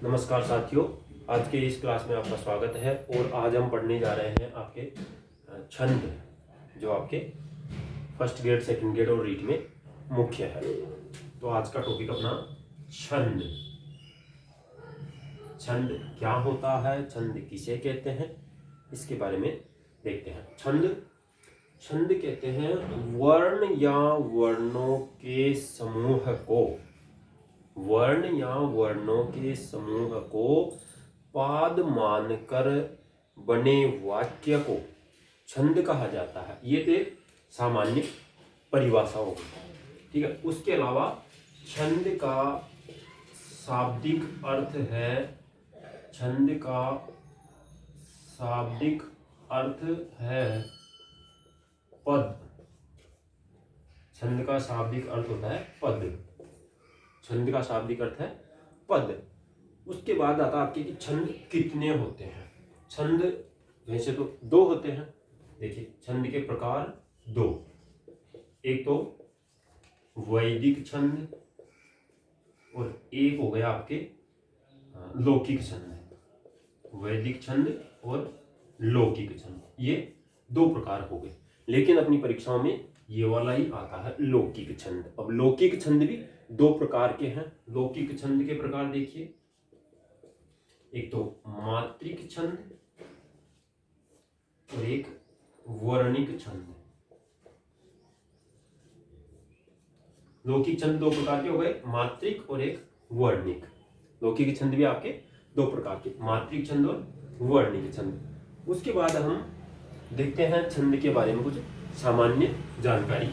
नमस्कार साथियों, आज के इस क्लास में आपका स्वागत है। और आज हम पढ़ने जा रहे हैं आपके छंद, जो आपके फर्स्ट ग्रेड, सेकंड ग्रेड और रीड में मुख्य है। तो आज का टॉपिक अपना छंद। छंद क्या होता है, छंद किसे कहते हैं, इसके बारे में देखते हैं। छंद कहते हैं वर्ण या वर्णों के समूह को, वर्ण या वर्णों के समूह को पाद मानकर बने वाक्य को छंद कहा जाता है। ये तो एक सामान्य परिभाषा होगी, ठीक है। उसके अलावा छंद का शाब्दिक अर्थ है, छंद का शाब्दिक अर्थ है पद। छंद का शाब्दिक अर्थ होता है पद। छंद का शाब्दिक अर्थ है पद। उसके बाद आता है आपके कि छंद कितने होते हैं। छंद वैसे तो दो होते हैं। देखिए, छंद के प्रकार दो, एक तो वैदिक छंद और एक हो गया आपके लौकिक छंद। वैदिक छंद और लौकिक छंद, ये दो प्रकार हो गए। लेकिन अपनी परीक्षाओं में ये वाला ही आता है लौकिक छंद। अब लौकिक छंद भी दो प्रकार के हैं। लौकिक छंद के प्रकार देखिए, एक तो मात्रिक छंद और एक वर्णिक छंद। लौकिक छंद दो प्रकार के हो गए, मात्रिक और एक वर्णिक। लौकिक छंद भी आपके दो प्रकार के, मात्रिक छंद और वर्णिक छंद। उसके बाद हम देखते हैं छंद के बारे में कुछ सामान्य जानकारी।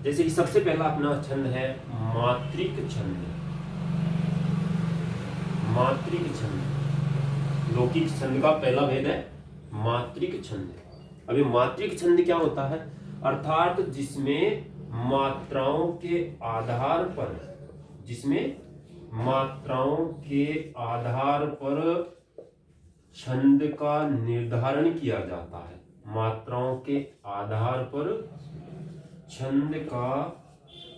जैसे कि सबसे पहला अपना छंद है मात्रिक छंद। मात्रिक छंद, लौकिक छंद का पहला भेद है मात्रिक छंद। अभी मात्रिक छंद क्या होता है, अर्थात जिसमें मात्राओं के आधार पर, जिसमें मात्राओं के आधार पर छंद का निर्धारण किया जाता है। मात्राओं के आधार पर छंद का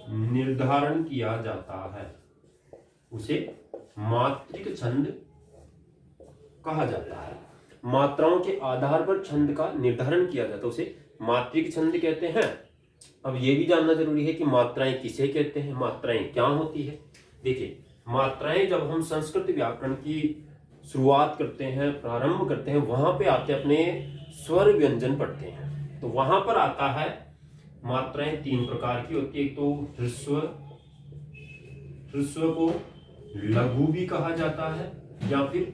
निर्धारण किया जाता है, उसे मात्रिक छंद कहा जाता है। मात्राओं के आधार पर छंद का निर्धारण किया जाता है, उसे मात्रिक छंद कहते हैं। अब ये भी जानना जरूरी है कि मात्राएं किसे कहते हैं, मात्राएं क्या होती है। देखिए, मात्राएं जब हम संस्कृत व्याकरण की शुरुआत करते हैं, प्रारंभ करते हैं, वहां पे आते अपने स्वर व्यंजन पढ़ते हैं, तो वहां पर आता है मात्राएं तीन प्रकार की होती है। एक तो ह्रस्व, ह्रस्व को लघु भी कहा जाता है या फिर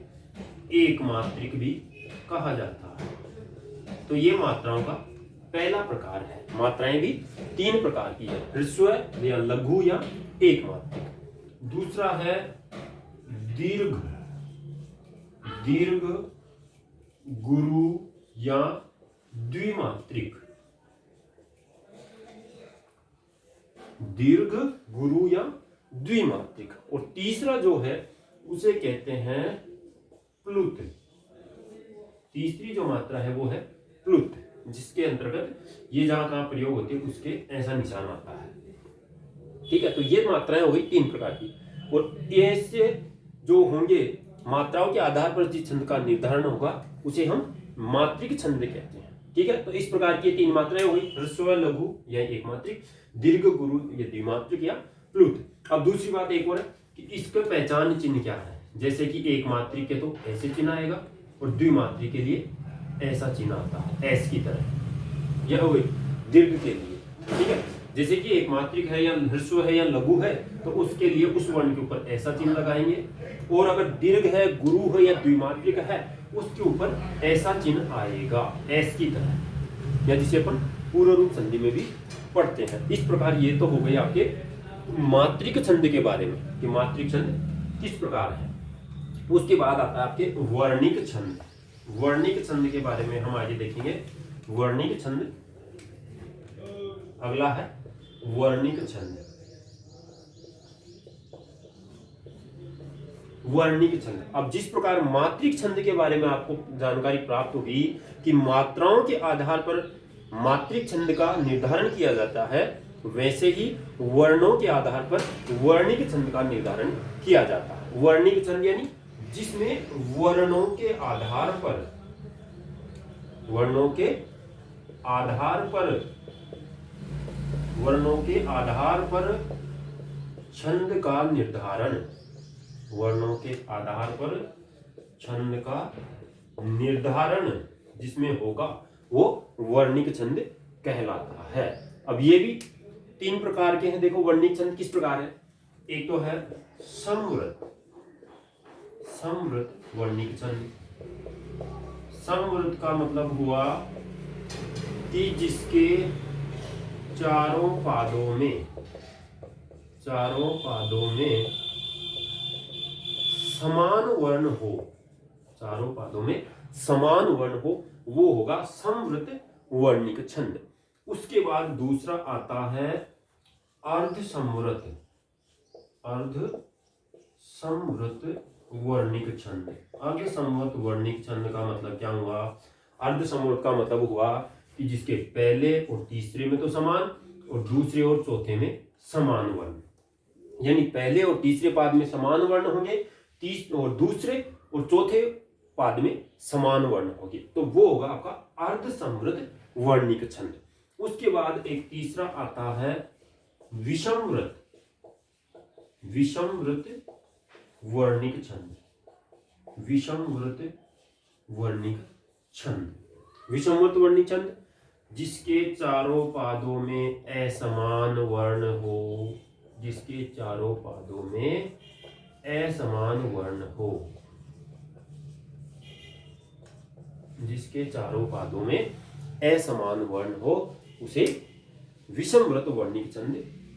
एक मात्रिक भी कहा जाता है। तो ये मात्राओं का पहला प्रकार है। मात्राएं भी तीन प्रकार की है, ह्रस्व या लघु या एक मात्रिक। दूसरा है दीर्घ, दीर्घ गुरु या द्विमात्रिक। दीर्घ गुरु या द्विमात्रिक। और तीसरा जो है उसे कहते हैं प्लुत। तीसरी जो मात्रा है वो है प्लुत, जिसके अंतर्गत ये जहां कहां प्रयोग होती है उसके ऐसा निशान आता है, ठीक है। तो ये मात्राएं हो गई तीन प्रकार की। और ऐसे जो होंगे मात्राओं के आधार पर जिस छंद का निर्धारण होगा उसे हम मात्रिक छंद कहते हैं, ठीक है। तो इस प्रकार की तीन मात्राएं हो गई, ह्रस्व, लघु या एक मात्रिक, दीर्घ गुरु या द्विमात्रिक या प्लुत। अब दूसरी बात एक और है कि इसका पहचान चिन्ह क्या है। जैसे कि एक मात्रिक के तो ऐसे चिन्ह आएगा और द्विमात्रिक के लिए ऐसा चिन्ह आता है, ऐस की तरह। यह हो गई दीर्घ के लिए, ठीक है। जैसे कि एक मात्रिक है या ह्रस्व है या लघु है तो उसके लिए उस वर्ण के ऊपर ऐसा चिन्ह लगाएंगे, और अगर दीर्घ है, गुरु है या द्विमात्रिक है उसके ऊपर ऐसा चिन्ह आएगा, ऐस की तरह, या जिसे अपन पूर्ण रूप संधि में भी पढ़ते हैं। इस प्रकार ये तो हो गए आपके मात्रिक छंद के बारे में कि मात्रिक छंद किस प्रकार है। उसके बाद आता है आपके वर्णिक छंद। वर्णिक छंद के बारे में हम आगे देखेंगे। वर्णिक छंद अगला है वर्णिक छंद। वर्णिक छंद, अब जिस प्रकार मात्रिक छंद के बारे में आपको जानकारी प्राप्त होगी कि मात्राओं के आधार पर मात्रिक छंद का निर्धारण किया जाता है, वैसे ही वर्णों के आधार पर वर्णिक छंद का निर्धारण किया जाता है। वर्णिक छंद यानी जिसमें वर्णों के आधार पर छंद का निर्धारण जिसमें होगा वो वर्णिक छंद कहलाता है। अब ये भी 3 प्रकार के हैं। देखो वर्णिक छंद किस प्रकार है। एक तो है समवृत वर्णिक छंद। समवृत का मतलब हुआ कि जिसके चारों पादों में समान वर्ण हो, वो होगा समवृत वर्णिक छंद। उसके बाद दूसरा आता है अर्धसमवृत वर्णिक छंद। अर्धसमवृत वर्णिक छंद का मतलब क्या हुआ। अर्धसमवृत का मतलब हुआ कि जिसके पहले और तीसरे में तो समान और दूसरे और चौथे में समान वर्ण, यानी पहले और तीसरे पाद में समान वर्ण होंगे, और दूसरे और चौथे पाद में समान वर्ण होंगे, तो वो होगा आपका अर्धसमवृत वर्णिक छंद। उसके बाद एक तीसरा आता है विषमवृत वर्णिक छंद। विषमवृत वर्णिक छंद जिसके चारों पादों में असमान वर्ण हो, उसे विषमवृत वर्णिक छंद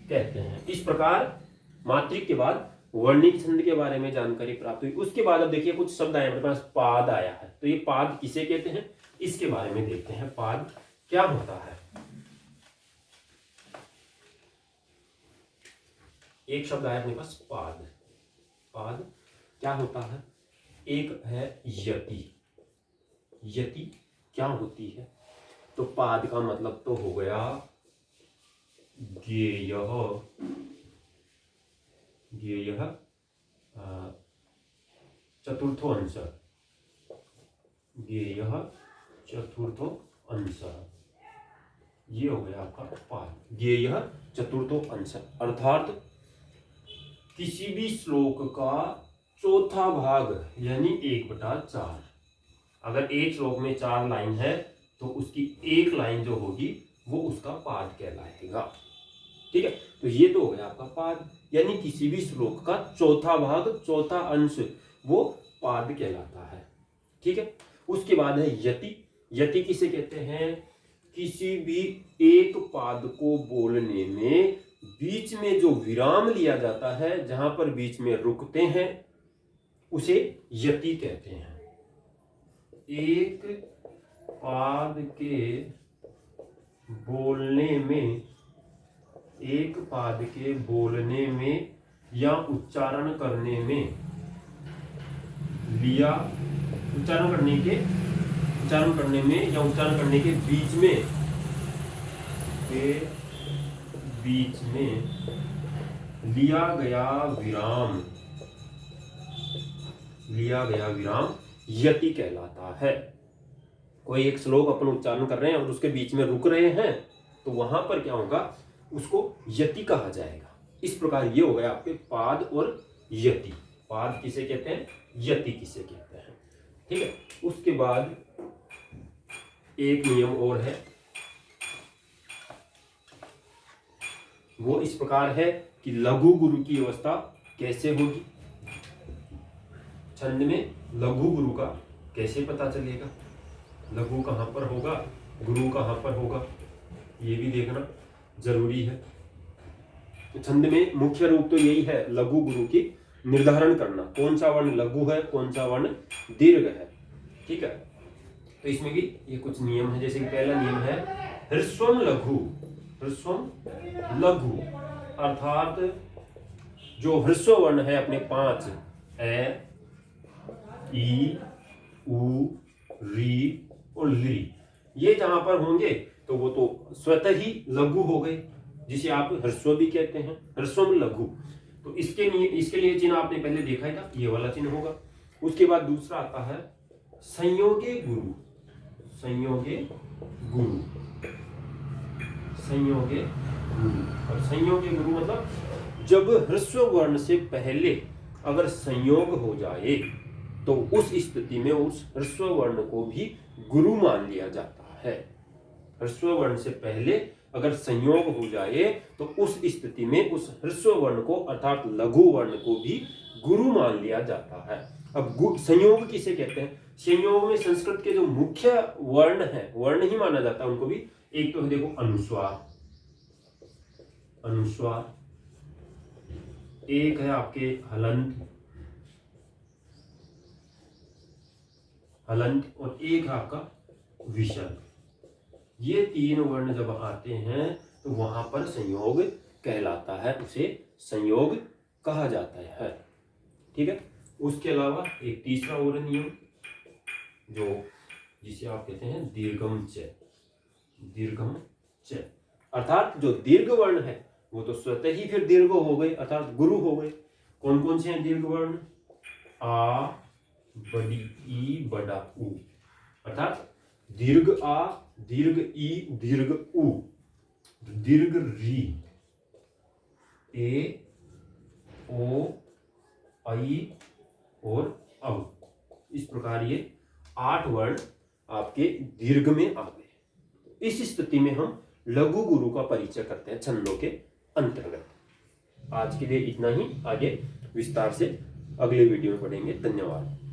कहते हैं। इस प्रकार मात्रिक के बाद वर्णिक छंद के बारे में जानकारी प्राप्त हुई। उसके बाद अब देखिए कुछ शब्द आए हमारे पास। पाद आया है, तो ये पाद किसे कहते हैं इसके बारे में देखते हैं। पाद क्या होता है। एक शब्द आया अपने पास पाद। पाद क्या होता है। एक है यति क्या होती है। तो पाद का मतलब तो हो गया ज्ञेय चतुर्थो अंश, ये हो गया आपका पाद। ज्ञेय चतुर्थो अंश अर्थात किसी भी श्लोक का चौथा भाग यानी 1/4। अगर एक श्लोक में 4 लाइन है तो उसकी एक लाइन जो होगी वो उसका पाद कहलाएगा। ठीक है, तो ये तो हो गया आपका पाद, यानी किसी भी श्लोक का चौथा भाग, चौथा अंश, वो पाद कहलाता है। ठीक है, उसके बाद है यति। यति किसे कहते हैं। किसी भी एक पाद को बोलने में बीच में जो विराम लिया जाता है, जहां पर बीच में रुकते हैं, उसे यति कहते हैं। एक पाद के बोलने में या उच्चारण करने के बीच में लिया गया विराम यति कहलाता है। कोई एक श्लोक अपन उच्चारण कर रहे हैं और उसके बीच में रुक रहे हैं, तो वहां पर क्या होगा, उसको यति कहा जाएगा। इस प्रकार ये हो गया आपके पाद और यति। पाद किसे कहते हैं, यति किसे कहते हैं। ठीक है, उसके बाद एक नियम और है, वो इस प्रकार है कि लघु गुरु की अवस्था कैसे होगी। छंद में लघु गुरु का कैसे पता चलेगा। लघु कहां पर होगा, गुरु कहां पर होगा, ये भी देखना जरूरी है। तो छंद में मुख्य रूप तो यही है, लघु गुरु की निर्धारण करना, कौन सा वर्ण लघु है, कौन सा वर्ण दीर्घ है। ठीक है, तो इसमें भी ये कुछ नियम है। जैसे कि पहला नियम है ह्रस्वम लघु, अर्थात जो ह्रस्व वर्ण है अपने 5 ए, ई, उ, री और ली, ये जहां पर होंगे तो वो तो स्वतः ही लघु हो गए। जिसे आप ह्रस्व भी कहते हैं, ह्रस्व में लघु। तो इसके लिए चिन्ह आपने पहले देखा ही था, ये वाला चिन्ह होगा। उसके बाद दूसरा आता है संयोगे गुरु। संयोगे गुरु, संयोगे गुरु। और संयोगे गुरु मतलब जब ह्रस्व वर्ण से पहले अगर संयोग हो जाए तो उस स्थिति में उस ह्रस्व वर्ण को भी गुरु मान लिया जाता है। ह्रस्व वर्ण से पहले अगर संयोग हो जाए तो उस स्थिति में उस ह्रस्व वर्ण को अर्थात लघु वर्ण को भी गुरु मान लिया जाता है। अब संयोग किसे कहते हैं? संयोग में संस्कृत के जो मुख्य वर्ण है, वर्ण ही माना जाता है उनको भी। एक तो देखो अनुस्वार, अनुस्वार, एक है आपके हलंत, हलंत, और एक है आपका विसर्ग। ये तीन वर्ण जब आते हैं तो वहां पर संयोग कहलाता है, उसे संयोग कहा जाता है। ठीक है। उसके अलावा एक तीसरा और नियम जो जिसे आप कहते हैं दीर्घम च। दीर्घम च अर्थात जो दीर्घ वर्ण है वो तो स्वतः ही फिर दीर्घ हो गए, अर्थात गुरु हो गए। कौन कौन से हैं दीर्घ वर्ण? आ, बड़ी ई, बड़ा ऊ। अर्थात दीर्घ आ, दीर्घ ई, दीर्घ उ, दीर्घ री, ए, ओ, आई और औ। इस प्रकार ये 8 वर्ण आपके दीर्घ में आ गए। इस स्थिति में हम लघु गुरु का परिचय करते हैं छंदों के अंतर्गत। आज के लिए इतना ही, आगे विस्तार से अगले वीडियो में पढ़ेंगे। धन्यवाद।